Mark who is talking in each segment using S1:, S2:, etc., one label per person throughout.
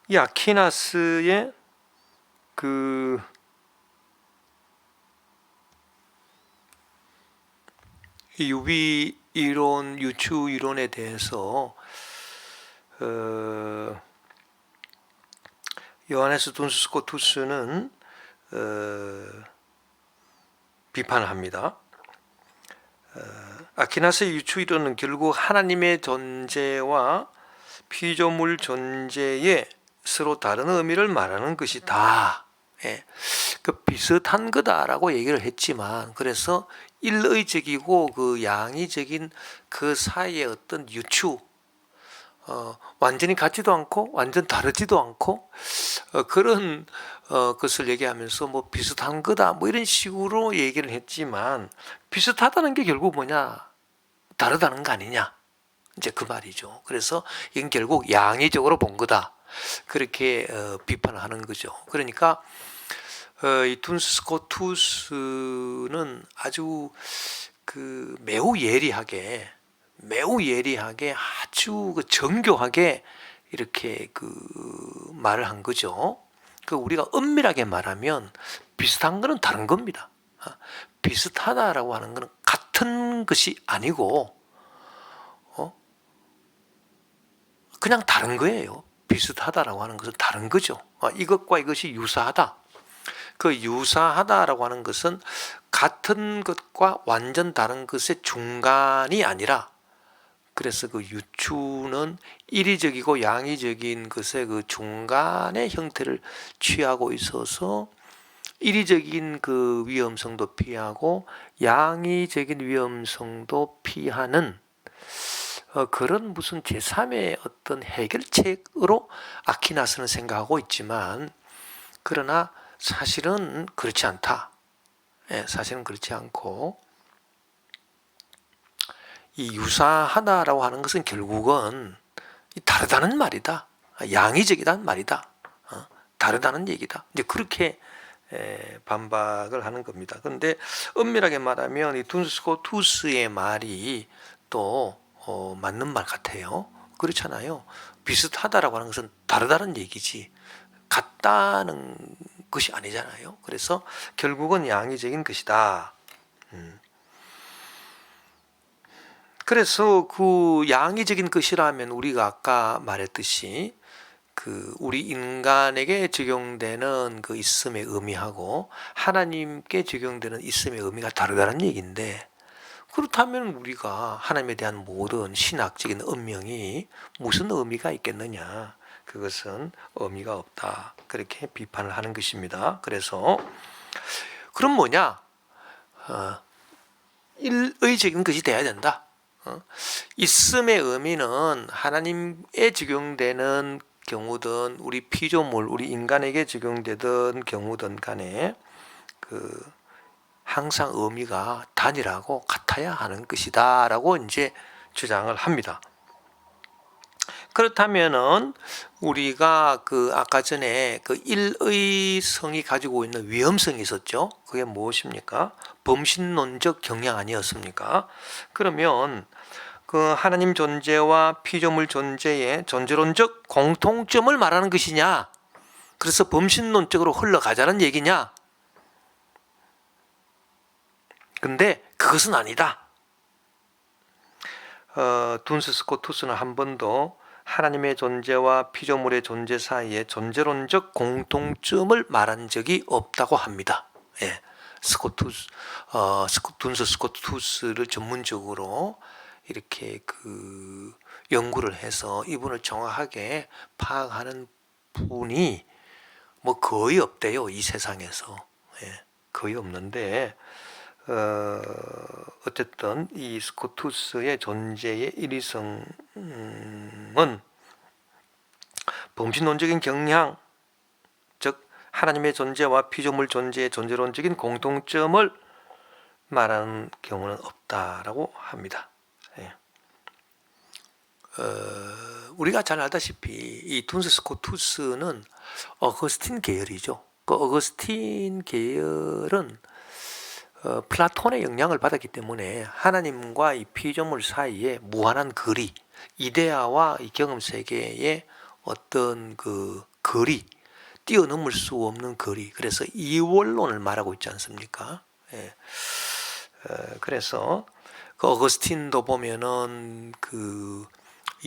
S1: 이 아퀴나스의 그 유비 이론, 유추 이론에 대해서 요하네스 둔스 스코투스는 비판을 합니다. 아퀴나스의 유추 이론은 결국 하나님의 존재와 피조물 존재의 서로 다른 의미를 말하는 것이다. 예, 그 비슷한 거다라고 얘기를 했지만, 그래서 일의적이고 그 양의적인 그 사이의 어떤 유추, 완전히 같지도 않고 완전 다르지도 않고 그런 것을 얘기하면서 뭐 비슷한 거다 뭐 이런 식으로 얘기를 했지만, 비슷하다는 게 결국 뭐냐, 다르다는 거 아니냐, 이제 그 말이죠. 그래서 이건 결국 양의적으로 본 거다, 그렇게 비판을 하는 거죠. 그러니까 이 둔스 스코투스는 아주 그 매우 예리하게 아주 그 정교하게 이렇게 그 말을 한 거죠. 그 우리가 엄밀하게 말하면 비슷한 거는 다른 겁니다. 비슷하다라고 하는 것은 같은 것이 아니고 그냥 다른 거예요. 비슷하다라고 하는 것은 다른 거죠. 이것과 이것이 유사하다. 그 유사하다라고 하는 것은 같은 것과 완전 다른 것의 중간이 아니라, 그래서 그 유추는 이리적이고 양의적인 것의 그 중간의 형태를 취하고 있어서 이리적인 그 위험성도 피하고 양의적인 위험성도 피하는 그런 무슨 제3의 어떤 해결책으로 아퀴나스는 생각하고 있지만, 그러나 사실은 그렇지 않다. 사실은 그렇지 않고, 이 유사하다라고 하는 것은 결국은 다르다는 말이다. 양의적이다는 말이다. 다르다는 얘기다. 이제 그렇게 반박을 하는 겁니다. 그런데 엄밀하게 말하면 이 둔스 스코투스의 말이 또 맞는 말 같아요. 그렇잖아요. 비슷하다라고 하는 것은 다르다는 얘기지 같다는 것이 아니잖아요. 그래서 결국은 양의적인 것이다. 그래서 그 양의적인 것이라면 우리가 아까 말했듯이 그 우리 인간에게 적용되는 그 있음의 의미하고 하나님께 적용되는 있음의 의미가 다르다는 얘기인데, 그렇다면 우리가 하나님에 대한 모든 신학적인 운명이 무슨 의미가 있겠느냐? 그것은 의미가 없다. 그렇게 비판을 하는 것입니다. 그래서 그럼 뭐냐? 일의적인 것이 돼야 된다. 있음의 의미는 하나님에 적용되는 경우든 우리 피조물, 우리 인간에게 적용되던 경우든 간에 그 항상 의미가 단일하고 같아야 하는 것이다 라고 이제 주장을 합니다. 그렇다면은 우리가 그 아까 전에 그 일의성이 가지고 있는 위험성이 있었죠. 그게 무엇입니까? 범신론적 경향 아니었습니까? 그러면 그 하나님 존재와 피조물 존재의 존재론적 공통점을 말하는 것이냐? 그래서 범신론적으로 흘러가자는 얘기냐? 근데 그것은 아니다. 둔스 스코투스는 한 번도 하나님의 존재와 피조물의 존재 사이에 존재론적 공통점을 말한 적이 없다고 합니다. 예, 둔스 스코투스를 전문적으로 이렇게 그 연구를 해서 이분을 정확하게 파악하는 분이 뭐 거의 없대요, 이 세상에서. 예, 거의 없는데 어쨌든 이 스코투스의 존재의 일위성은 범신론적인 경향, 즉 하나님의 존재와 피조물 존재의 존재론적인 공통점을 말하는 경우는 없다라고 합니다. 예. 우리가 잘 알다시피 이 둔스 스코투스는 어거스틴 계열이죠. 그 어거스틴 계열은 플라톤의 영향을 받았기 때문에 하나님과 이 피조물 사이에 무한한 거리, 이데아와 이 경험 세계의 어떤 그 거리, 뛰어넘을 수 없는 거리. 그래서 이원론을 말하고 있지 않습니까? 예. 그래서 그 어거스틴도 보면은 그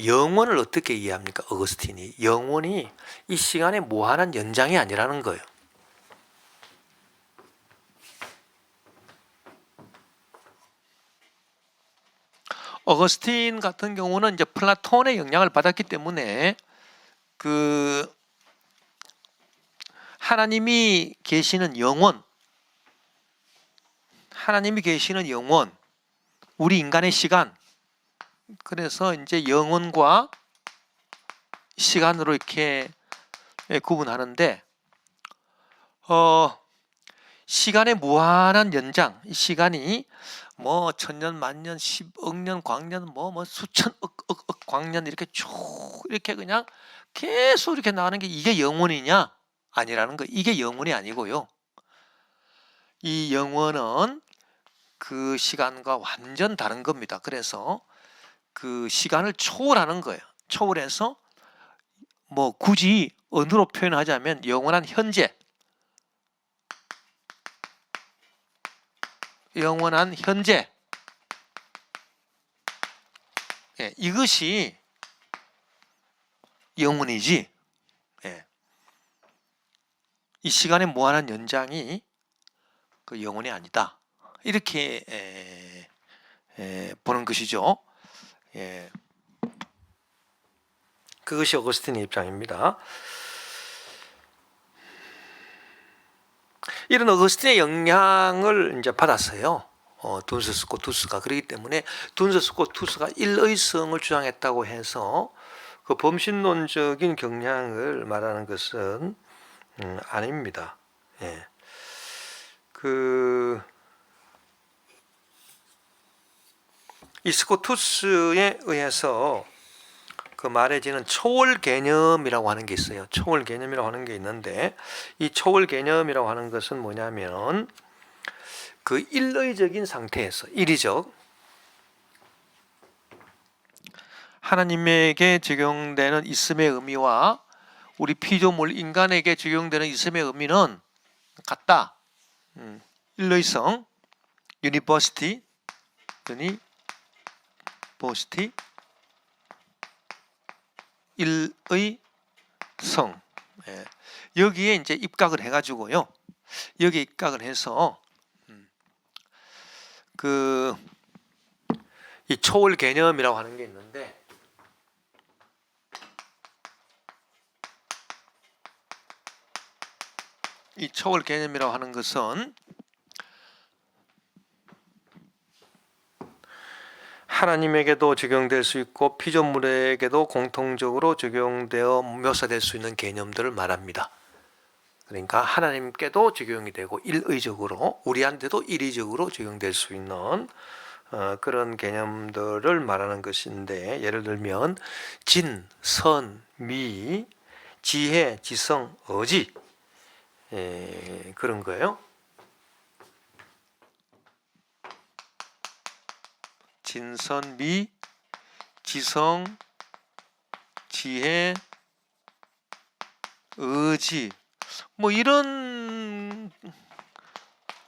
S1: 영원을 어떻게 이해합니까? 어거스틴이 영원이 이 시간의 무한한 연장이 아니라는 거예요. 어거스틴 같은 경우는 이제 플라톤의 영향을 받았기 때문에 그 하나님이 계시는 영원, 하나님이 계시는 영원, 우리 인간의 시간. 그래서 이제 영원과 시간으로 이렇게 구분하는데, 시간의 무한한 연장, 이 시간이 뭐 천년, 만년, 10억 년, 광년, 뭐 수천억 광년 이렇게 쭉 이렇게 그냥 계속 이렇게 나가는 게 이게 영원이냐? 아니라는 거. 이게 영원이 아니고요. 이 영원은 그 시간과 완전 다른 겁니다. 그래서 그 시간을 초월하는 거예요. 초월해서 뭐 굳이 언어로 표현하자면 영원한 현재, 영원한 현재, 예, 이것이 영원이지, 예, 이 시간의 무한한 연장이 그 영원이 아니다. 이렇게 보는 것이죠. 예. 그것이 어거스틴의 입장입니다. 이런 어거스틴의 영향을 이제 받았어요. 둔스 스코투스가. 그렇기 때문에 둔스 스코투스가 일의성을 주장했다고 해서 그 범신론적인 경향을 말하는 것은 아닙니다. 예. 이 스코투스에 의해서 그 말해지는 초월 개념이라고 하는 게 있어요. 초월 개념이라고 하는 게 있는데, 이 초월 개념이라고 하는 것은 뭐냐면 그 일의적인 상태에서, 일의적, 하나님에게 적용되는 있음의 의미와 우리 피조물 인간에게 적용되는 있음의 의미는 같다. 일의성, 유니버시티, 일의 성. 예. 여기에 이제 입각을 해가지고요. 여기에 입각을 해서 이 초월 개념이라고 하는 게 있는데, 이 초월 개념이라고 하는 것은 하나님에게도 적용될 수 있고 피조물에게도 공통적으로 적용되어 묘사될 수 있는 개념들을 말합니다. 그러니까 하나님께도 적용이 되고 일의적으로, 우리한테도 일의적으로 적용될 수 있는 그런 개념들을 말하는 것인데, 예를 들면 진, 선, 미, 지혜, 지성, 의지, 그런 거예요. 진선, 미, 지성, 지혜, 의지, 뭐 이런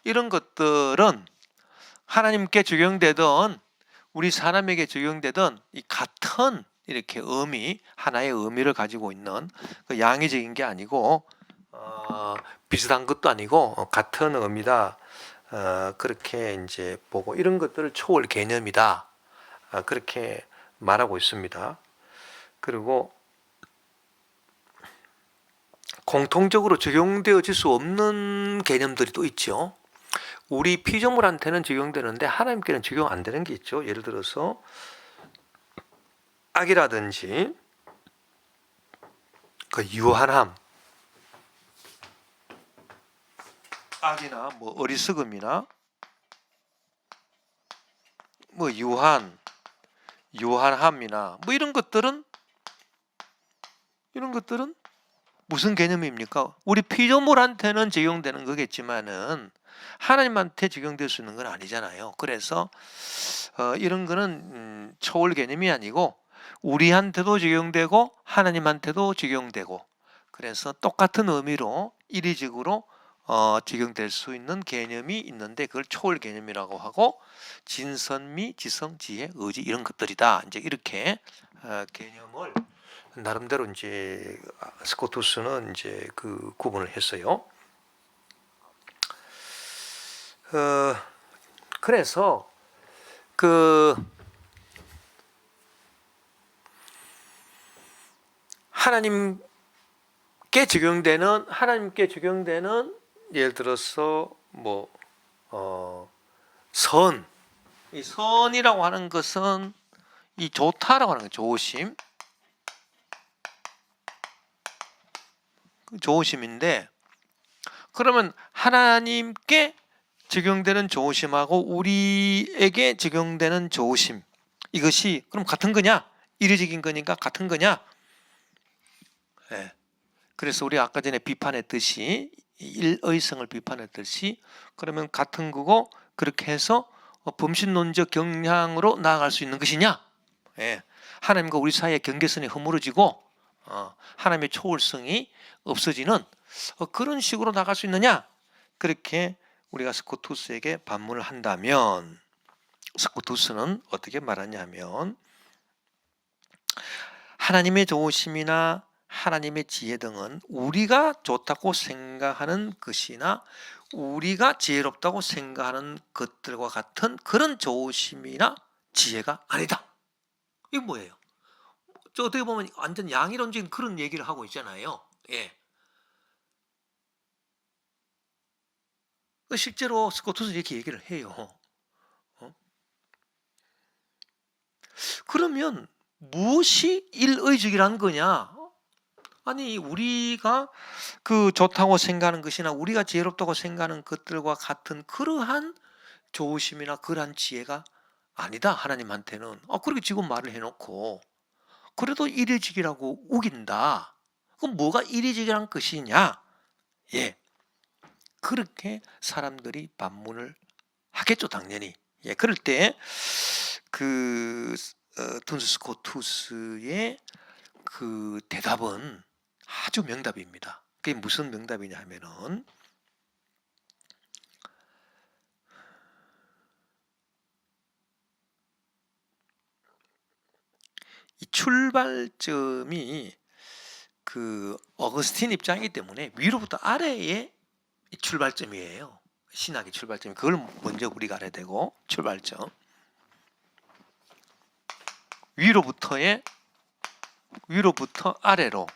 S1: 것들은 하나님께 적용되던 우리 사람에게 적용되던 이 같은 이렇게 의미, 하나의 의미를 가지고 있는, 그 양의적인 게 아니고 비슷한 것도 아니고 같은 의미다. 그렇게 이제 보고, 이런 것들을 초월 개념이다. 그렇게 말하고 있습니다. 그리고 공통적으로 적용되어질 수 없는 개념들이 또 있죠. 우리 피조물한테는 적용되는데 하나님께는 적용 안 되는 게 있죠. 예를 들어서 악이라든지 그 유한함, 악이나 뭐 어리석음이나 뭐 유한함이나 뭐 이런 것들은 무슨 개념입니까? 우리 피조물한테는 적용되는 거겠지만은 하나님한테 적용될 수 있는 건 아니잖아요. 그래서 이런 거는 초월 개념이 아니고 우리한테도 적용되고 하나님한테도 적용되고, 그래서 똑같은 의미로 이리적으로 적용될 수 있는 개념이 있는데 그걸 초월 개념이라고 하고, 진선미, 지성, 지혜, 의지 이런 것들이다. 이제 이렇게 개념을 나름대로 이제 스코투스는 이제 그 구분을 했어요. 그래서 그 하나님께 적용되는 예를 들어서 뭐 이 선이라고 하는 것은 이 좋다라고 하는 거, 조심인데, 그러면 하나님께 적용되는 조심하고 우리에게 적용되는 조심, 이것이 그럼 같은 거냐? 이례적인 거니까 같은 거냐? 네. 그래서 우리 아까 전에 비판했듯이, 일의성을 비판했듯이, 그러면 같은 거고 그렇게 해서 범신론적 경향으로 나아갈 수 있는 것이냐? 예. 하나님과 우리 사이의 경계선이 허물어지고 하나님의 초월성이 없어지는 그런 식으로 나갈 수 있느냐? 그렇게 우리가 스코투스에게 반문을 한다면, 스코투스는 어떻게 말하냐면, 하나님의 좋으심이나 하나님의 지혜 등은 우리가 좋다고 생각하는 것이나 우리가 지혜롭다고 생각하는 것들과 같은 그런 좋으심이나 지혜가 아니다. 이게 뭐예요? 저 어떻게 보면 완전 양이론적인 그런 얘기를 하고 있잖아요. 예. 실제로 스코투스는 이렇게 얘기를 해요. 그러면 무엇이 일의적이라는 거냐? 아니, 우리가 그 좋다고 생각하는 것이나 우리가 지혜롭다고 생각하는 것들과 같은 그러한 좋으심이나 그러한 지혜가 아니다, 하나님한테는. 그렇게 지금 말을 해놓고 그래도 이례적이라고 우긴다. 그럼 뭐가 이례적이란 것이냐? 예, 그렇게 사람들이 반문을 하겠죠, 당연히. 예, 그럴 때 그 둔스 스코투스의 그 대답은 아주 명답입니다. 그게 무슨 명답이냐 하면은, 이 출발점이 그 어거스틴 입장이기 때문에 위로부터 아래의 출발점이에요. 신학의 출발점. 그걸 먼저 우리가 알아야 되고, 출발점. 위로부터 아래로.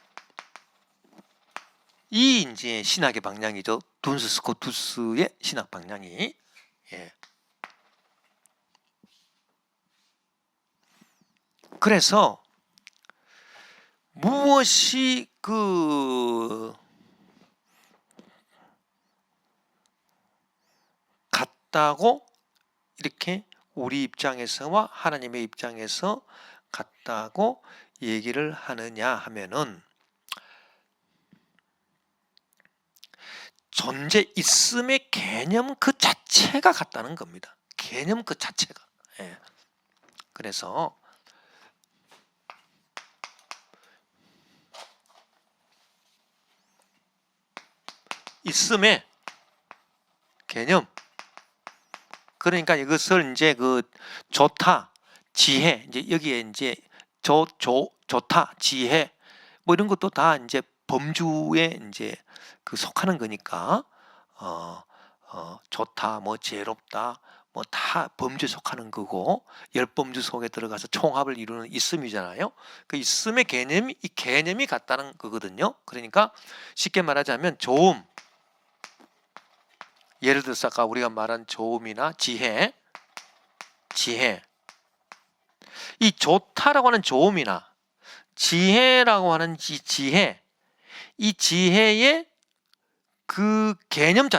S1: 이 이제 신학의 방향이죠. 둔스 스코투스의 신학 방향이. 예. 그래서 무엇이 같다고 이렇게 우리 입장에서와 하나님의 입장에서 같다고 얘기를 하느냐 하면은, 존재 있음의 개념 그 자체가 같다는 겁니다. 개념 그 자체가. 예. 그래서 있음의 개념, 그러니까 이것을 이제 그 좋다, 지혜, 이제 여기에 이제 좋다, 지혜 뭐 이런 것도 다 이제 범주에 이제 그 속하는 거니까 좋다, 뭐 지혜롭다, 뭐 다 범주에 속하는 거고, 열범주 속에 들어가서 총합을 이루는 있음이잖아요. 그 있음의 개념이, 이 개념이 같다는 거거든요. 그러니까 쉽게 말하자면 좋음, 예를 들어서 아까 우리가 말한 좋음이나 지혜, 이 좋다라고 하는 좋음이나 지혜라고 하는 이 지혜의 그 개념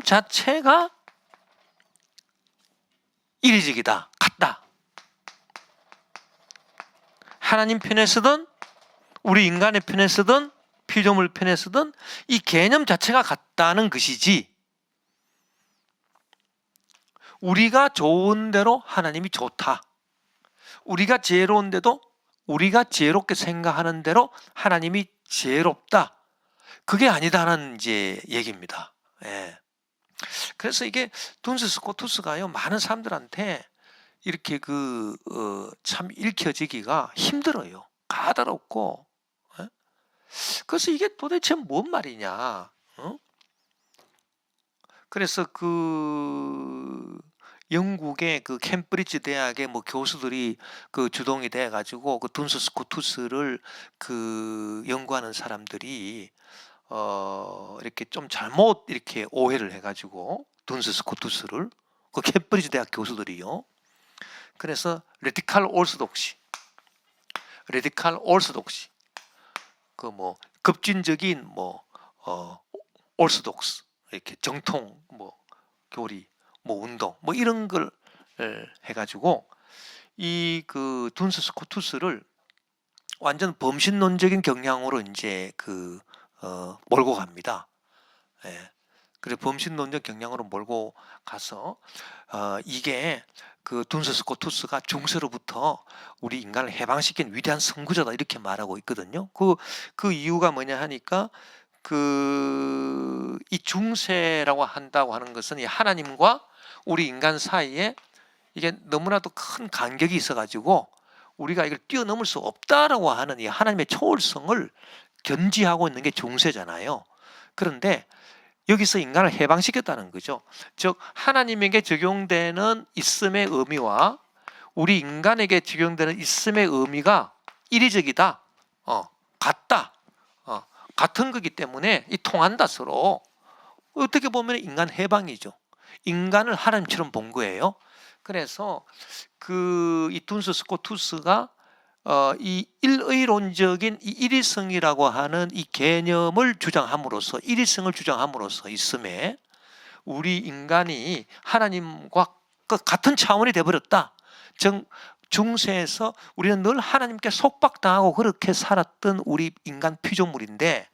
S1: 자체가 이례적이다, 같다. 하나님 편에 서든 우리 인간의 편에 서든 피조물 편에 서든 이 개념 자체가 같다는 것이지, 우리가 좋은 대로 하나님이 좋다, 우리가 지혜로운데도 우리가 지혜롭게 생각하는 대로 하나님이 지혜롭다. 그게 아니다라는 이제 얘기입니다. 예. 그래서 이게 둔스 스코투스가요, 많은 사람들한테 이렇게 참 읽혀지기가 힘들어요. 까다롭고. 예? 그래서 이게 도대체 뭔 말이냐? 어? 그래서 영국의 캠브리지 대학의 뭐 교수들이 주동이 돼 가지고 둔스 스코투스를 연구하는 사람들이 이렇게 좀 잘못 이렇게 오해를 해 가지고 둔스 스코투스를 캠브리지 대학 교수들이요. 그래서 레디칼 올소독시 급진적인 올소독스 이렇게 정통 교리 운동 이런 걸 해가지고 이 둔스 스코투스를 완전 범신론적인 경향으로 이제 몰고 갑니다. 예. 그래서 범신론적 경향으로 몰고 가서 이게 둔스 스코투스가 중세로부터 우리 인간을 해방시킨 위대한 선구자다 이렇게 말하고 있거든요. 그 이유가 뭐냐 하니까 이 중세라고 한다고 하는 것은 이 하나님과 우리 인간 사이에 이게 너무나도 큰 간격이 있어가지고 우리가 이걸 뛰어넘을 수 없다라고 하는 이 하나님의 초월성을 견지하고 있는 게 중세잖아요. 그런데 여기서 인간을 해방시켰다는 거죠. 즉 하나님에게 적용되는 있음의 의미와 우리 인간에게 적용되는 있음의 의미가 이리적이다, 같다, 같은 거기 때문에 통한다 서로. 어떻게 보면 인간 해방이죠. 인간을 하나님처럼 본 거예요. 그래서 이 둔스 스코투스가 이 일의론적인 이 일위성이라고 하는 이 개념을 주장함으로써 일위성을 주장함으로써 있음에 우리 인간이 하나님과 같은 차원이 되어버렸다. 즉 중세에서 우리는 늘 하나님께 속박당하고 그렇게 살았던 우리 인간 피조물인데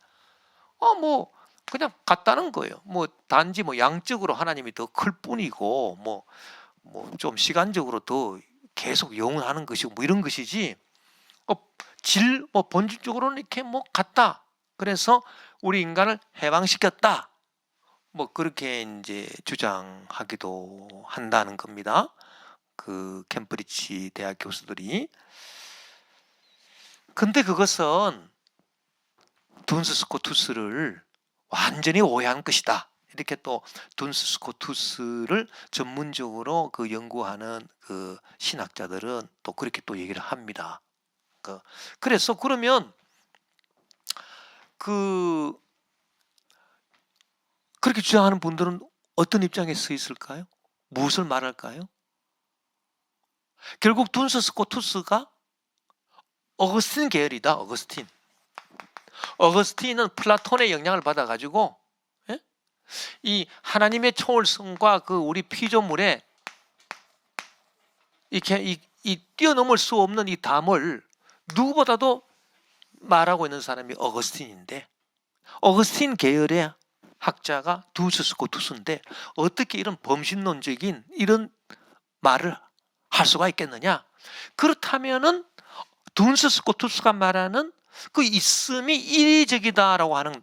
S1: 그냥 같다는 거예요. 단지 양적으로 하나님이 더 클 뿐이고 좀 시간적으로 더 계속 영원하는 것이고 이런 것이지 본질적으로는 이렇게 같다. 그래서 우리 인간을 해방시켰다. 그렇게 이제 주장하기도 한다는 겁니다. 캠브리지 대학 교수들이. 근데 그것은 둔스 스코투스를 완전히 오해한 것이다. 이렇게 또 둔스 스코투스를 전문적으로 연구하는 신학자들은 또 그렇게 또 얘기를 합니다. 그래서 그러면 그렇게 주장하는 분들은 어떤 입장에 서 있을까요? 무엇을 말할까요? 결국 둔스 스코투스가 어거스틴 계열이다. 어거스틴은 플라톤의 영향을 받아가지고 이 하나님의 초월성과 우리 피조물의 이렇게 이 뛰어넘을 수 없는 이 담을 누구보다도 말하고 있는 사람이 어거스틴인데, 어거스틴 계열의 학자가 둔스 스코투스인데 어떻게 이런 범신론적인 이런 말을 할 수가 있겠느냐? 그렇다면은 둔스 스코투스가 말하는 있음이 인위적이다라고 하는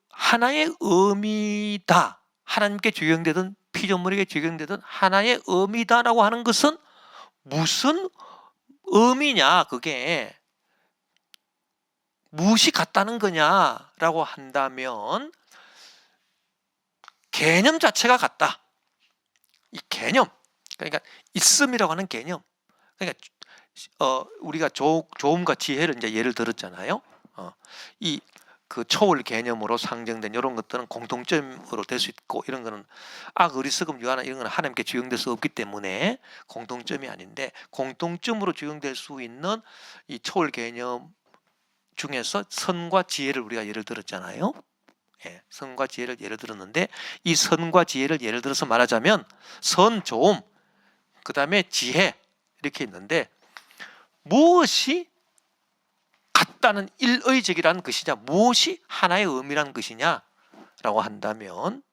S1: 하나의 의미다. 하나님께 적용되든 피조물에게 적용되든 하나의 의미다라고 하는 것은 무슨 의미냐? 그게 무엇이 같다는 거냐라고 한다면 개념 자체가 같다. 이 개념, 그러니까 있음이라고 하는 개념. 그러니까 우리가 조음과 지혜를 이제 예를 들었잖아요. 초월 개념으로 상정된 이런 것들은 공통점으로 될 수 있고, 이런 거는 악, 어리석음, 유한한 이런 거는 하나님께 적용될 수 없기 때문에 공통점이 아닌데, 공통점으로 적용될 수 있는 이 초월 개념 중에서 선과 지혜를 우리가 예를 들었잖아요. 예, 선과 지혜를 예를 들었는데, 이 선과 지혜를 예를 들어서 말하자면 선, 조음, 그 다음에 지혜 이렇게 있는데, 무엇이 같다는 일의적이라는 것이냐, 무엇이 하나의 의미라는 것이냐라고 한다면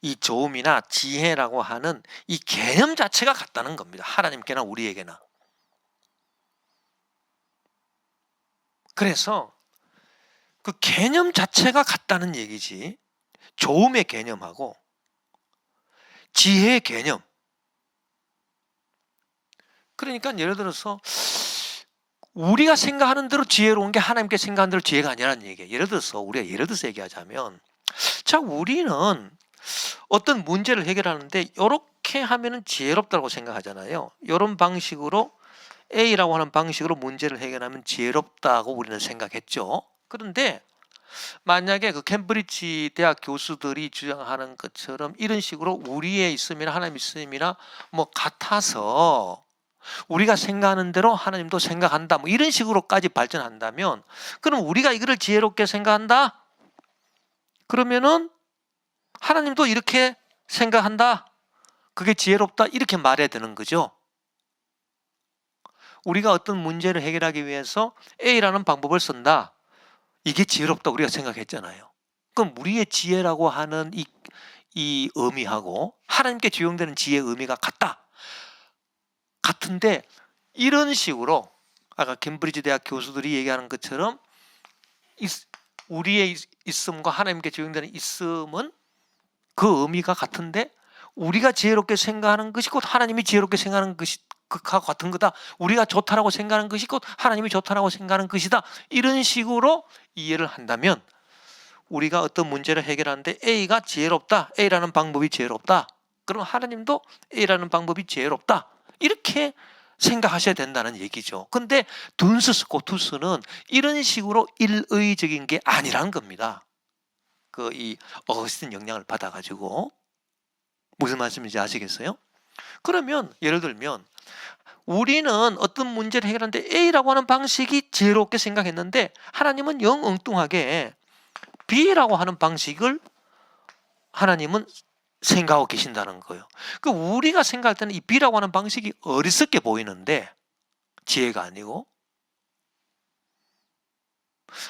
S1: 이 조음이나 지혜라고 하는 이 개념 자체가 같다는 겁니다. 하나님께나 우리에게나. 그래서 그 개념 자체가 같다는 얘기지. 조음의 개념하고 지혜의 개념. 그러니까 예를 들어서 우리가 생각하는 대로 지혜로운 게 하나님께 생각하는 대로 지혜가 아니라는 얘기예요. 예를 들어서 우리가 얘기하자면, 자, 우리는 어떤 문제를 해결하는데 이렇게 하면은 지혜롭다고 생각하잖아요. 이런 방식으로 A라고 하는 방식으로 문제를 해결하면 지혜롭다고 우리는 생각했죠. 그런데 만약에 그 캠브리지 대학 교수들이 주장하는 것처럼 이런 식으로 우리의 있음이나 하나님 있음이나 뭐 같아서 우리가 생각하는 대로 하나님도 생각한다, 뭐 이런 식으로까지 발전한다면, 그럼 우리가 이거를 지혜롭게 생각한다? 그러면은 하나님도 이렇게 생각한다, 그게 지혜롭다, 이렇게 말해야 되는 거죠. 우리가 어떤 문제를 해결하기 위해서 A라는 방법을 쓴다, 이게 지혜롭다 우리가 생각했잖아요. 그럼 우리의 지혜라고 하는 이 의미하고 하나님께 적용되는 지혜의 의미가 같은데, 이런 식으로 아까 캠브리지 대학 교수들이 얘기하는 것처럼 우리의 있음과 하나님께 적용되는 있음은 그 의미가 같은데, 우리가 지혜롭게 생각하는 것이 곧 하나님이 지혜롭게 생각하는 것이 같은 거다. 우리가 좋다라고 생각하는 것이 곧 하나님이 좋다라고 생각하는 것이다. 이런 식으로 이해를 한다면 우리가 어떤 문제를 해결하는데 A가 지혜롭다, A라는 방법이 지혜롭다, 그럼 하나님도 A라는 방법이 지혜롭다, 이렇게 생각하셔야 된다는 얘기죠. 근데 둔스 스코투스는 이런 식으로 일의적인 게 아니라는 겁니다. 이 어거스틴 영향을 받아가지고. 무슨 말씀인지 아시겠어요? 그러면 예를 들면 우리는 어떤 문제를 해결하는데 A라고 하는 방식이 지혜롭게 생각했는데 하나님은 영 엉뚱하게 B라고 하는 방식을 하나님은 생각하고 계신다는 거예요. 그 우리가 생각할 때는 이 B라고 하는 방식이 어리석게 보이는데 지혜가 아니고,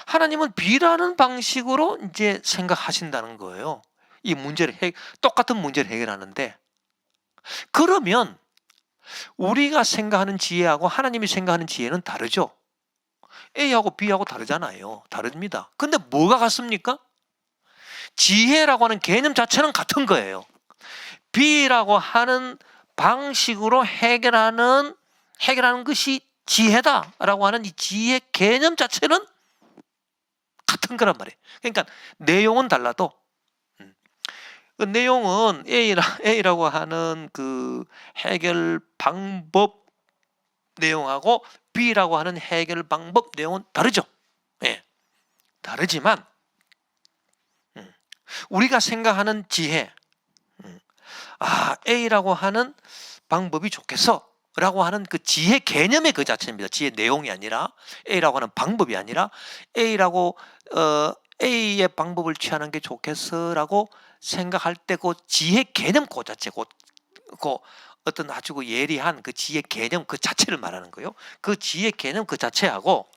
S1: 하나님은 B라는 방식으로 이제 생각하신다는 거예요. 이 문제를 똑같은 문제를 해결하는데, 그러면 우리가 생각하는 지혜하고 하나님이 생각하는 지혜는 다르죠. A하고 B하고 다르잖아요. 다릅니다. 근데 뭐가 같습니까? 지혜라고 하는 개념 자체는 같은 거예요. B라고 하는 방식으로 해결하는 것이 지혜다라고 하는 이 지혜 개념 자체는 같은 거란 말이에요. 그러니까 내용은 달라도 그 내용은 A라고 하는 그 해결 방법 내용하고 B라고 하는 해결 방법 내용은 다르죠. 예, 다르지만 우리가 생각하는 지혜, A라고 하는 방법이 좋겠어 라고 하는 그 지혜 개념의 그 자체입니다. 지혜 내용이 아니라, A라고 하는 방법이 아니라 A의 방법을 취하는 게 좋겠어 라고 생각할 때 그 지혜 개념 그 자체, 그 어떤 아주 예리한 그 지혜 개념 그 자체를 말하는 거예요. 그 지혜 개념 그 자체하고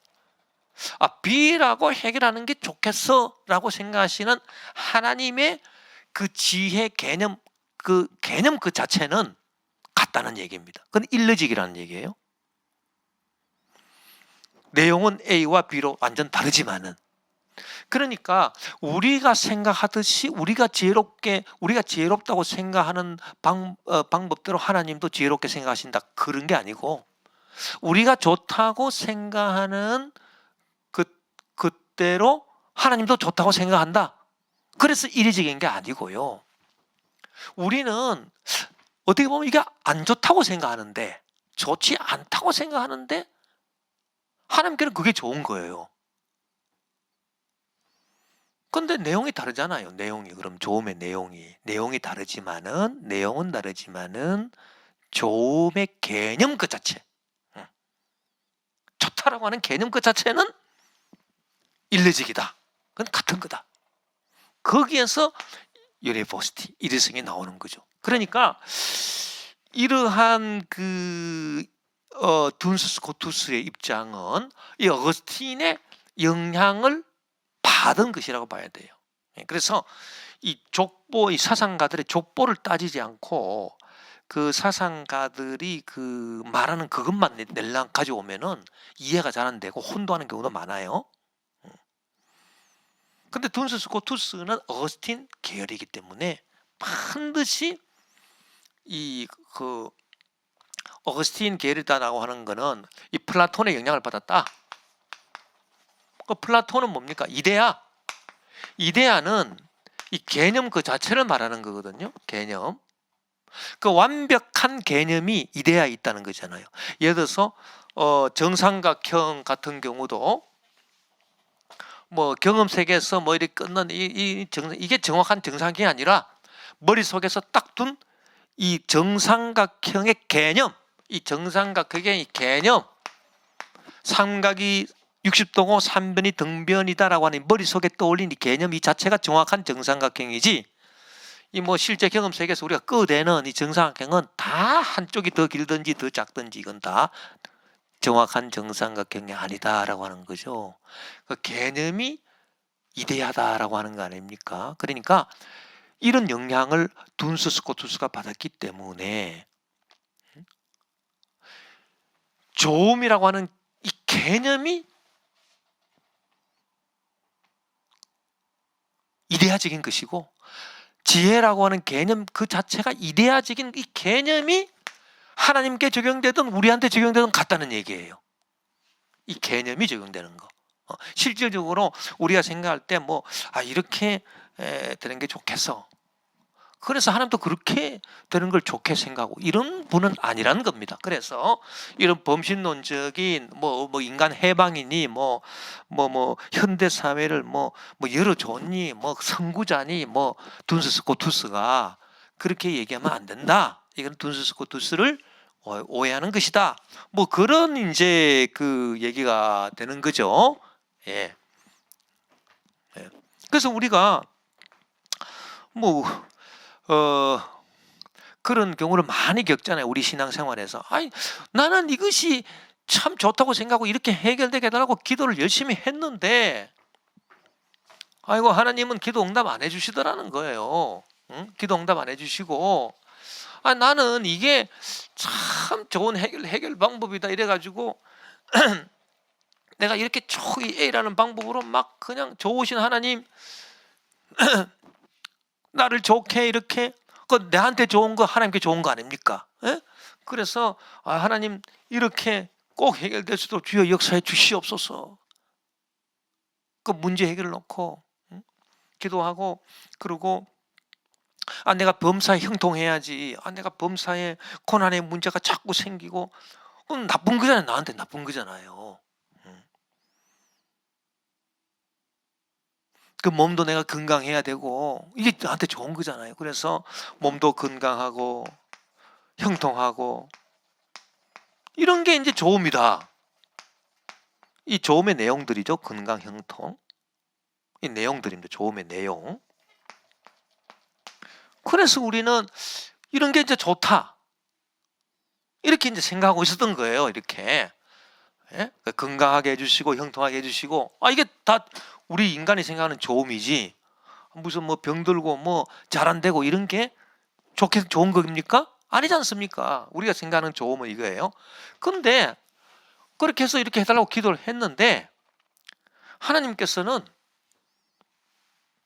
S1: B라고 해결하는 게 좋겠어 라고 생각하시는 하나님의 그 지혜 개념 그 자체는 같다는 얘기입니다. 그건 일러직이라는 얘기예요. 내용은 A와 B로 완전 다르지만은, 그러니까 우리가 생각하듯이 우리가 지혜롭다고 생각하는 방법대로 하나님도 지혜롭게 생각하신다, 그런 게 아니고, 우리가 좋다고 생각하는 그대로 하나님도 좋다고 생각한다, 그래서 이례적인 게 아니고요. 우리는 어떻게 보면 이게 안 좋다고 생각하는데, 좋지 않다고 생각하는데 하나님께는 그게 좋은 거예요. 근데 내용이 다르잖아요. 그럼 조음의 내용은 다르지만은 조음의 개념 그 자체, 좋다라고 하는 개념 그 자체는 일례직이다. 그건 같은 거다. 거기에서 유레포스티, 일회성이 나오는 거죠. 그러니까 이러한 둔스 스코투스의 입장은 이 어거스틴의 영향을 받은 것이라고 봐야 돼요. 그래서 이 족보, 이 사상가들의 족보를 따지지 않고 그 사상가들이 그 말하는 그것만 낼랑 가져오면은 이해가 잘 안 되고 혼도하는 경우도 많아요. 근데 둔스 스코투스는 어거스틴 계열이기 때문에 반드시 이 그 어거스틴 계열이다라고 하는 거는 이 플라톤의 영향을 받았다. 그 플라톤은 뭡니까? 이데아. 이데아는 이 개념 그 자체를 말하는 거거든요. 개념. 그 완벽한 개념이 이데아에 있다는 거잖아요. 예를 들어서 정삼각형 같은 경우도 뭐 경험 세계에서 뭐 이렇게 끊는 이게 정확한 정삼각형이 아니라 머릿속에서 딱 둔 이 정삼각형의 개념, 이 정삼각형의 개념, 삼각이 60도고 3변이 등변이다라고 하는 머릿속에 떠올린 이 개념 이 자체가 정확한 정삼각형이지, 이 뭐 실제 경험 세계에서 우리가 끄대는 이 정삼각형은 다 한쪽이 더 길든지 더 작든지 이건 다 정확한 정삼각형이 아니다라고 하는 거죠. 그 개념이 이데아다라고 하는 거 아닙니까? 그러니까 이런 영향을 둔스 스코투스가 받았기 때문에 조음이라고 하는 이 개념이 이데아적인 것이고, 지혜라고 하는 개념 그 자체가 이데아적인 이 개념이 하나님께 적용되든 우리한테 적용되든 같다는 얘기예요. 이 개념이 적용되는 거. 실질적으로 우리가 생각할 때 뭐 이렇게 되는 게 좋겠어. 그래서 하나님도 그렇게 되는 걸 좋게 생각하고 이런 분은 아니라는 겁니다. 그래서 이런 범신론적인 뭐 인간 해방이니 뭐 현대 사회를 뭐 열어줬니 뭐 선구자니 뭐 둔스 스코투스가 그렇게 얘기하면 안 된다. 이건 둔스 스코투스를 오해하는 것이다. 뭐 그런 이제 그 얘기가 되는 거죠. 예. 그래서 우리가 뭐 그런 경우를 많이 겪잖아요. 우리 신앙생활에서. 아니, 나는 이것이 참 좋다고 생각하고 이렇게 해결되게 해달라고 기도를 열심히 했는데 아이고 하나님은 기도 응답 안 해주시더라는 거예요. 응? 기도 응답 안 해주시고 나는 이게 참 좋은 해결 방법이다 이래가지고 내가 이렇게 A라는 방법으로 막 그냥 좋으신 하나님 나를 좋게 이렇게 내한테 좋은 거 하나님께 좋은 거 아닙니까? 에? 그래서 하나님 이렇게 꼭 해결될 수도 주여 역사해 주시옵소서. 그 문제 해결을 놓고 기도하고 그리고 내가 범사에 형통해야지. 내가 범사에 고난의 문제가 자꾸 생기고 그건 나쁜 거잖아요. 나한테 나쁜 거잖아요. 그 몸도 내가 건강해야 되고 이게 나한테 좋은 거잖아요. 그래서 몸도 건강하고 형통하고 이런 게 이제 조음이다. 이 조음의 내용들이죠. 건강, 형통. 이 내용들입니다. 조음의 내용. 그래서 우리는 이런 게 이제 좋다. 이렇게 이제 생각하고 있었던 거예요. 이렇게. 예? 건강하게 해주시고 형통하게 해주시고 이게 다 우리 인간이 생각하는 조음이지 무슨 뭐 병들고 뭐 잘 안 되고 이런 게 좋은 겁니까? 아니지 않습니까? 우리가 생각하는 조음은 이거예요. 그런데 그렇게 해서 이렇게 해달라고 기도를 했는데 하나님께서는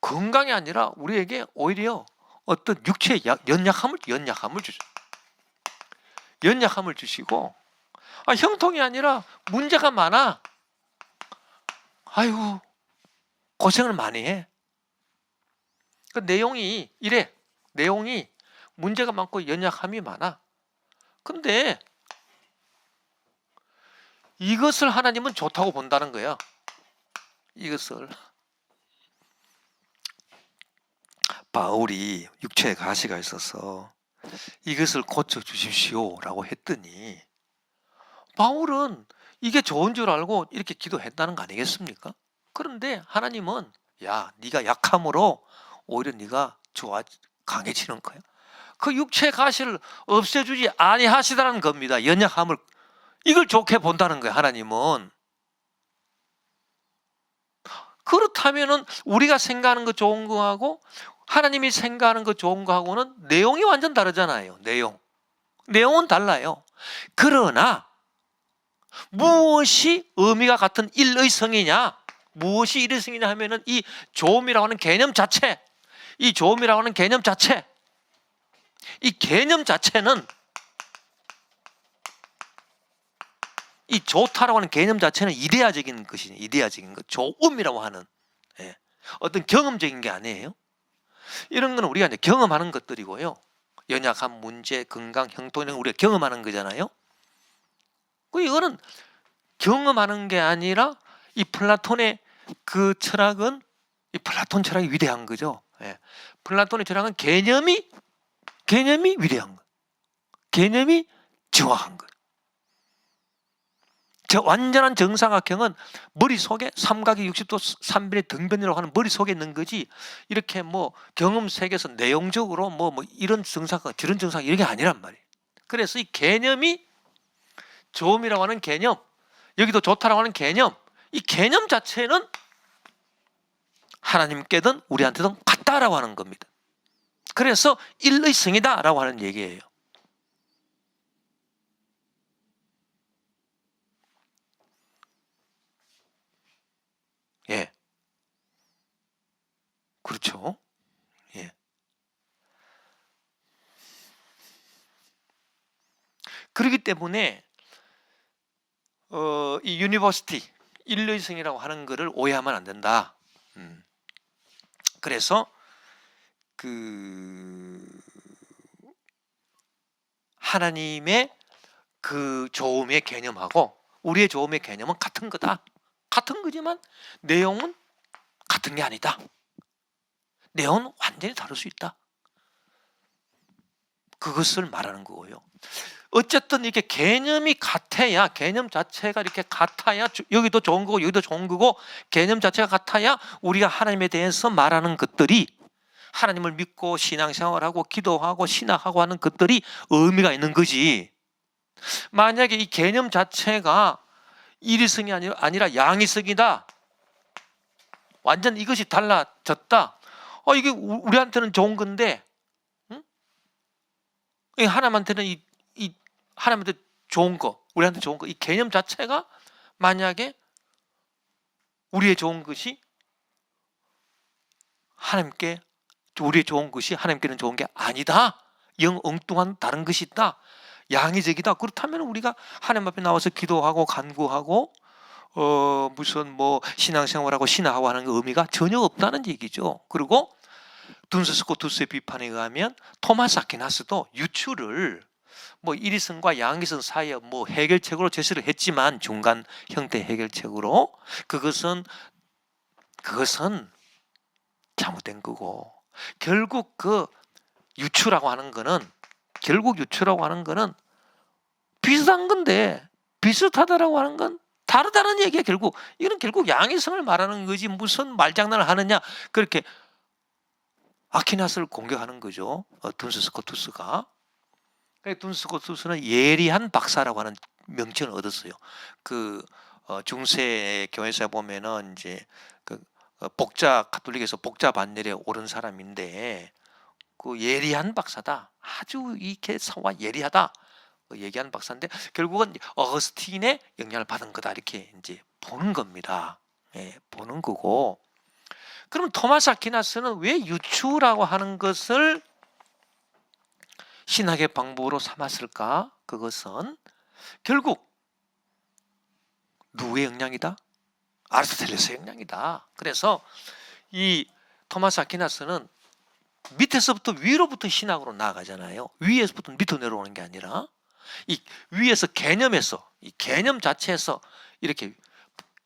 S1: 건강이 아니라 우리에게 오히려 어떤 육체의 연약함을 주죠. 연약함을 주시고 형통이 아니라 문제가 많아. 아이고 고생을 많이 해. 그 내용이 이래. 내용이 문제가 많고 연약함이 많아. 근데 이것을 하나님은 좋다고 본다는 거야. 이것을 바울이 육체에 가시가 있어서 이것을 고쳐주십시오 라고 했더니 바울은 이게 좋은 줄 알고 이렇게 기도했다는 거 아니겠습니까? 그런데 하나님은 네가 약함으로 오히려 네가 강해지는 거야. 그 육체의 가시를 없애주지 아니하시다는 겁니다. 연약함을 이걸 좋게 본다는 거야. 하나님은 그렇다면은 우리가 생각하는 거 좋은 거하고 하나님이 생각하는 거 좋은 거하고는 내용이 완전 다르잖아요. 내용은 달라요. 그러나 무엇이 의미가 같은 일의성이냐? 무엇이 일의성이냐 하면은 이 조음이라고 하는 개념 자체, 이 개념 자체는, 이 좋다라고 하는 개념 자체는 이데아적인 것이니, 이데아적인 것, 조음이라고 하는, 예, 어떤 경험적인 게 아니에요. 이런 거는 우리가 이제 경험하는 것들이고요. 연약한 문제, 건강, 형통 이런 거 우리가 경험하는 거잖아요. 이거는 경험하는 게 아니라 이 플라톤의 그 철학은, 이 플라톤 철학이 위대한 거죠. 예. 플라톤의 철학은 개념이 위대한 거, 개념이 정확한 거. 저 완전한 정사각형은 머릿속에 삼각이 60도 3분의 등변이라고 하는 머릿속에 있는 거지, 이렇게 뭐 경험 세계에서 내용적으로 뭐 이런 정사각 저런 정사각 이런 게 아니란 말이에요. 그래서 이 개념이, 조음이라고 하는 개념, 여기도 좋다라고 하는 개념, 이 개념 자체는 하나님께든 우리한테든 같다라고 하는 겁니다. 그래서 일의성이다라고 하는 얘기예요. 예, 그렇죠. 예. 그렇기 때문에 이 유니버시티, 일의성이라고 하는 것을 오해하면 안 된다. 그래서 그 하나님의 그 조음의 개념하고 우리의 조음의 개념은 같은 거다. 같은 거지만 내용은 같은 게 아니다. 내용은 완전히 다를 수 있다. 그것을 말하는 거고요. 어쨌든 이렇게 개념이 같아야, 개념 자체가 이렇게 같아야, 여기도 좋은 거고 여기도 좋은 거고 개념 자체가 같아야 우리가 하나님에 대해서 말하는 것들이, 하나님을 믿고 신앙생활하고 기도하고 신학하고 하는 것들이 의미가 있는 거지. 만약에 이 개념 자체가 일의성이 아니라 양의성이다, 완전 이것이 달라졌다, 이게 우리한테는 좋은 건데, 응? 하나님한테는 하나님한테 좋은 거, 우리한테 좋은 거, 이 개념 자체가 만약에 우리의 좋은 것이 하나님께, 우리의 좋은 것이 하나님께는 좋은 게 아니다, 영 엉뚱한 다른 것이 있다, 양의적이다, 그렇다면 우리가 하나님 앞에 나와서 기도하고 간구하고 무슨 뭐 신앙생활하고 신화하고 하는 의미가 전혀 없다는 얘기죠. 그리고 둔스 스코투스의 비판에 의하면 토마스 아퀴나스도 유추를 뭐 일의성과 양의성 사이에 뭐 해결책으로 제시를 했지만, 중간 형태 해결책으로, 그것은 잘못된 거고, 결국 그 유추라고 하는 거는 비슷한 건데, 비슷하다라고 하는 건 다르다는 얘기야. 결국 양의성을 말하는 거지 무슨 말장난을 하느냐, 그렇게 아퀴나스를 공격하는 거죠. 둔스 스코투스가. 둔스 스코투스는 예리한 박사라고 하는 명칭을 얻었어요. 중세 교회에서 보면은 이제 가톨릭에서 복자 반열에 오른 사람인데, 그 예리한 박사다, 아주 이렇게 사와 예리하다 얘기하는 박사인데, 결국은 어거스틴의 영향을 받은 거다, 이렇게 이제 보는 겁니다. 예, 보는 거고. 그럼 토마스 아퀴나스는 왜 유추라고 하는 것을 신학의 방법으로 삼았을까? 그것은 결국 누구의 영향이다? 아리스토텔레스의 영향이다. 그래서 이 토마스 아퀴나스는 밑에서부터 위로부터 신학으로 나아가잖아요. 위에서부터 밑으로 내려오는 게 아니라, 이 위에서 개념에서, 이 개념 자체에서 이렇게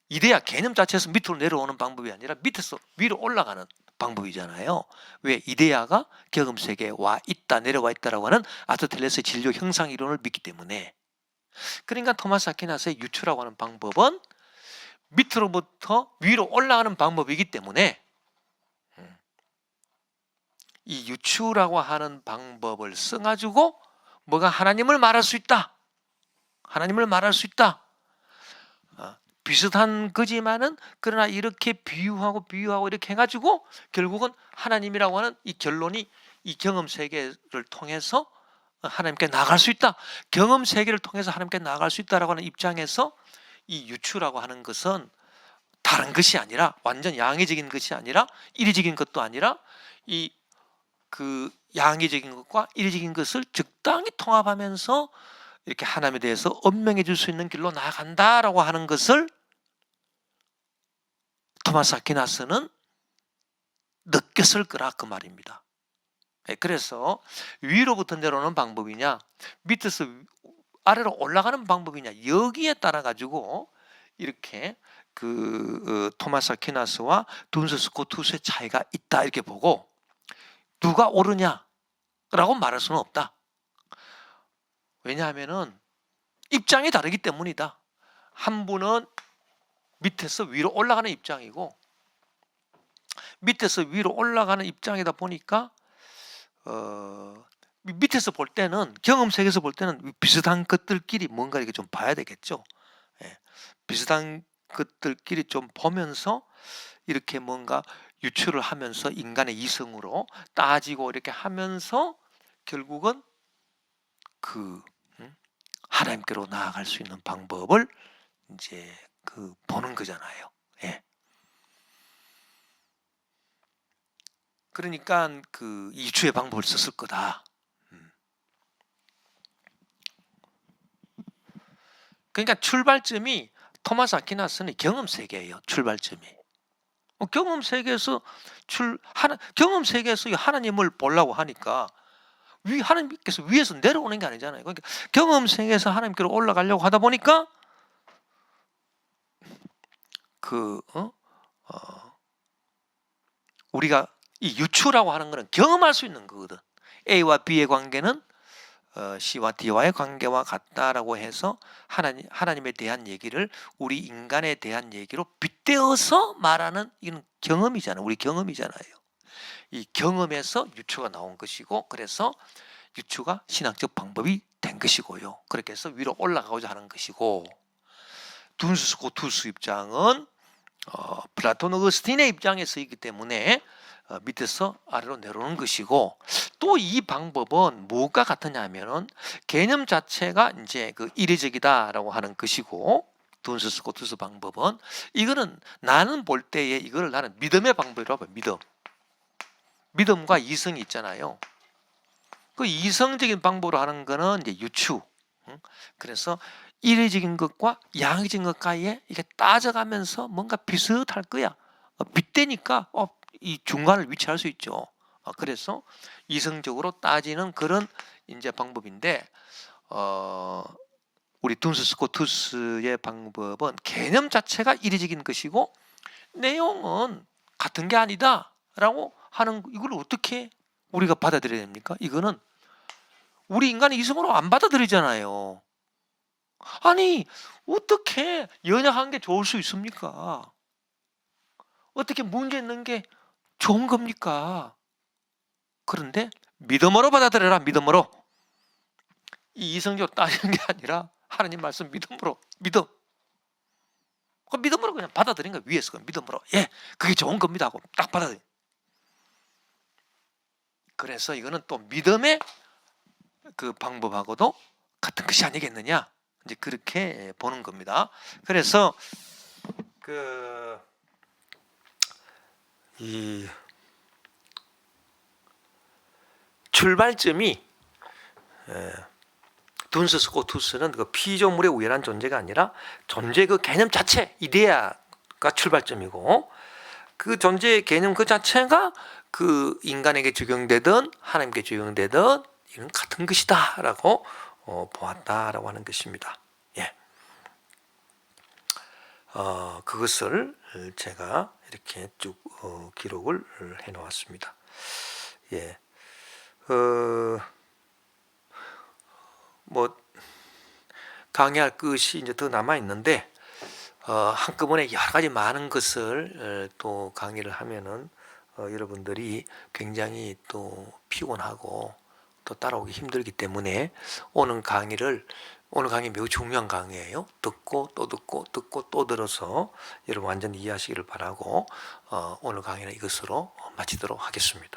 S1: 이데아 개념 자체에서 밑으로 내려오는 방법이 아니라 밑에서 위로 올라가는 방법이잖아요. 왜? 이데아가 경험세계에 와 있다, 내려와 있다라고 하는 아리스토텔레스의 진료 형상 이론을 믿기 때문에. 그러니까 토마스 아퀴나스의 유추라고 하는 방법은 밑으로부터 위로 올라가는 방법이기 때문에, 이 유추라고 하는 방법을 써가지고 하나님을 말할 수 있다. 비슷한 거지만은 그러나 이렇게 비유하고 이렇게 해가지고 결국은 하나님이라고 하는 이 결론이 이 경험 세계를 통해서 하나님께 나아갈 수 있다. 경험 세계를 통해서 하나님께 나아갈 수 있다라고 하는 입장에서 이 유추라고 하는 것은 다른 것이 아니라 완전 양의적인 것이 아니라 이리적인 것도 아니라 이 그 양의적인 것과 이리적인 것을 적당히 통합하면서 이렇게 하나님에 대해서 언명해 줄 수 있는 길로 나아간다라고 하는 것을 토마스 아퀴나스는 느꼈을 거라 그 말입니다. 그래서 위로부터 내려오는 방법이냐 밑에서 아래로 올라가는 방법이냐 여기에 따라 가지고 이렇게 토마스 아퀴나스와 둔스 스코투스의 차이가 있다 이렇게 보고 누가 옳으냐라고 말할 수는 없다. 왜냐하면은 입장이 다르기 때문이다. 한 분은 밑에서 위로 올라가는 입장이고 밑에서 위로 올라가는 입장이다 보니까 밑에서 볼 때는 경험 세계에서 볼 때는 비슷한 것들끼리 뭔가 이렇게 좀 봐야 되겠죠. 비슷한 것들끼리 좀 보면서 이렇게 뭔가 유추를 하면서 인간의 이성으로 따지고 이렇게 하면서 결국은 하나님께로 나아갈 수 있는 방법을 이제 보는 거잖아요. 예. 그러니까 이주의 방법을 썼을 거다. 그러니까 출발점이 토마스 아퀴나스는 경험 세계예요. 출발점이. 경험 세계에서 경험 세계에서 하나님을 보려고 하니까 하나님께서 위에서 내려오는 게 아니잖아요. 그러니까 경험 세계에서 하나님께로 올라가려고 하다 보니까 우리가 이 유추라고 하는 것은 경험할 수 있는 거거든. A와 B의 관계는 C와 D와의 관계와 같다라고 해서 하나님에 대한 얘기를 우리 인간에 대한 얘기로 빗대어서 말하는 이건 경험이잖아요. 우리 경험이잖아요. 이 경험에서 유추가 나온 것이고 그래서 유추가 신학적 방법이 된 것이고요. 그렇게 해서 위로 올라가고자 하는 것이고 둔스 스코투스 입장은 플라톤 어거스틴의 입장에서 있기 때문에 밑에서 아래로 내려오는 것이고 또 이 방법은 뭐가 같으냐 하면은 개념 자체가 이제 이례적이다라고 하는 것이고 둔스 스코투스 방법은 이거는 나는 볼 때에 이거를 나는 믿음의 방법이라고 봐요. 믿음과 이성이 있잖아요. 그 이성적인 방법으로 하는 거는 이제 유추. 그래서 이례적인 것과 양의적인 것과의 이게 따져가면서 뭔가 비슷할 거야. 빗대니까 이 중간을 위치할 수 있죠. 그래서 이성적으로 따지는 그런 이제 방법인데 우리 둔스 스코투스의 방법은 개념 자체가 이례적인 것이고 내용은 같은 게 아니다라고 하는 이걸 어떻게 우리가 받아들여야 됩니까? 이거는 우리 인간의 이성으로 안 받아들이잖아요. 아니 어떻게 연약한 게 좋을 수 있습니까? 어떻게 문제 있는 게 좋은 겁니까? 그런데 믿음으로 받아들여라. 믿음으로. 이 이성적으로 따지는 게 아니라 하나님 말씀 믿음으로. 믿음. 그 믿음으로 그냥 받아들인 거야. 위에서 그 믿음으로. 예, 그게 좋은 겁니다 하고 딱 받아들여. 그래서 이거는 또 믿음의 그 방법하고도 같은 것이 아니겠느냐. 이제 그렇게 보는 겁니다. 그래서 이 출발점이 둔스 스코투스는 피조물의 우연한 존재가 아니라 존재 개념 자체 이데아가 출발점이고 그 존재의 개념 그 자체가 인간에게 적용되든 하나님께 적용되든 이건 같은 것이다라고 보았다라고 하는 것입니다. 예. 그것을 제가 이렇게 쭉 기록을 해 놓았습니다. 예. 강의할 것이 이제 더 남아 있는데 한꺼번에 여러 가지 많은 것을 또 강의를 하면은 여러분들이 굉장히 또 피곤하고 또 따라오기 힘들기 때문에 오는 강의를 오늘 강의 매우 중요한 강의예요. 듣고 또 듣고 듣고 또 들어서 여러분 완전히 이해하시기를 바라고 오늘 강의는 이것으로 마치도록 하겠습니다.